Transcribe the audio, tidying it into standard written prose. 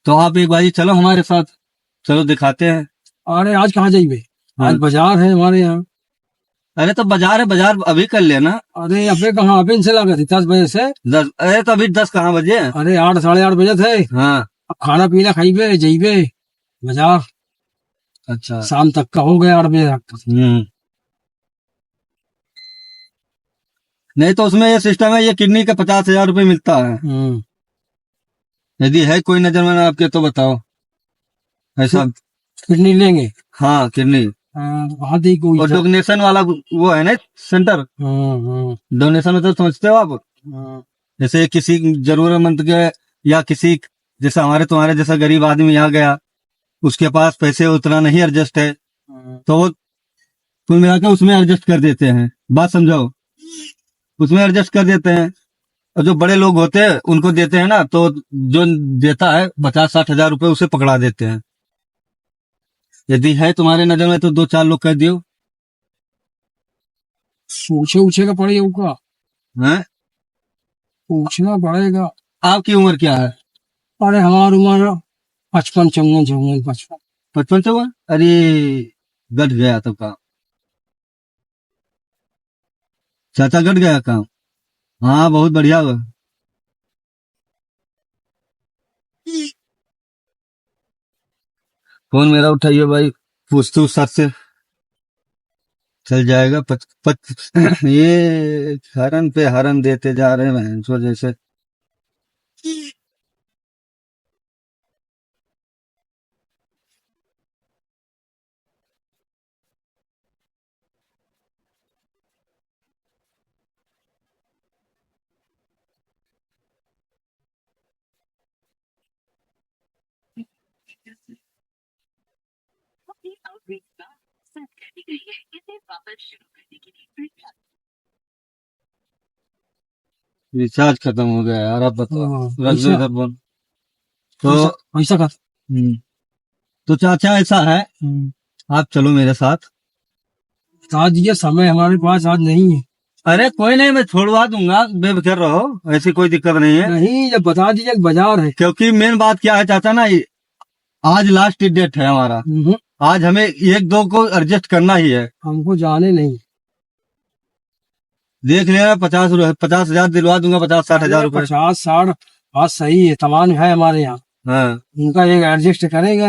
तो आप एक बार चलो हमारे साथ, चलो दिखाते हैं। अरे आज कहाँ जाइए, आज बाजार है हमारे यहाँ। अरे तो बाजार है, बाजार अभी कर लेना। अरे अबे कहाँ, अबे इनसे लगा थी 10 बजे से। 10? अरे तो अभी 10 कहाँ बजे हैं? अरे 8 साढ़े 8 बजे थे। हाँ। अब खाना पीना खाइबे जाइबे बाजार, अच्छा। शाम तक का हो गया 8 बजे तक। नहीं तो उसमें ये सिस्टम है, ये किडनी का 50,000 रुपये मिलता है। यदि है कोई नजर में आपके तो बताओ ऐसा। किडनी लेंगे? हाँ किडनी। वहाँ दी कोई और डोनेशन वाला वो है ना सेंटर। डोनेशन मतलब समझते हो आप? जैसे किसी जरूरतमंद के या किसी, जैसे हमारे तुम्हारे जैसा गरीब आदमी यहाँ गया, उसके पास पैसे उतना नहीं एडजस्ट है, तो वो कुल मिला के उसमें एडजस्ट कर देते हैं। बात समझाओ, उसमें एडजस्ट कर देते हैं। और जो बड़े लोग होते हैं उनको देते हैं ना, तो जो देता है 50-60 हजार रुपए उसे पकड़ा देते हैं। यदि है तुम्हारे नजर में तो 2-4 लोग कर दियो। पूछे उछे का पड़ेगा, हैं? पूछना पड़ेगा। आपकी उम्र क्या है? अरे हमारी उम्र 55 54 54 55। 55-54? अरे गट गया तब काम, चाचा गट गया काम। हाँ बहुत बढ़िया हुआ। फोन मेरा उठाइए भाई, पूछते उस से चल जाएगा। ये हरन पे हरन देते जा रहे हैं भैंसो जैसे। रिचार्ज खत्म हो गया यार, आप बताओ। रख दो इधर फोन। तो पैसा का तो चाचा ऐसा है, आप चलो मेरे साथ। आज ये समय हमारे पास आज नहीं है। अरे कोई नहीं, मैं छोड़वा दूंगा, बेफिक्र रहो, ऐसी कोई दिक्कत नहीं है। नहीं, जब बता दीजिए बाजार है। क्योंकि मेन बात क्या है चाचा ना, आज लास्ट डेट है हमारा। आज हमें 1-2 को एडजस्ट करना ही है। हमको जाने नहीं। देख लेना, 50,000 दिलवा दूंगा, 50-60 हजार रुपए। 50 60 बात सही है, तमाम है हमारे यहाँ। हाँ उनका एक एडजस्ट करेंगे।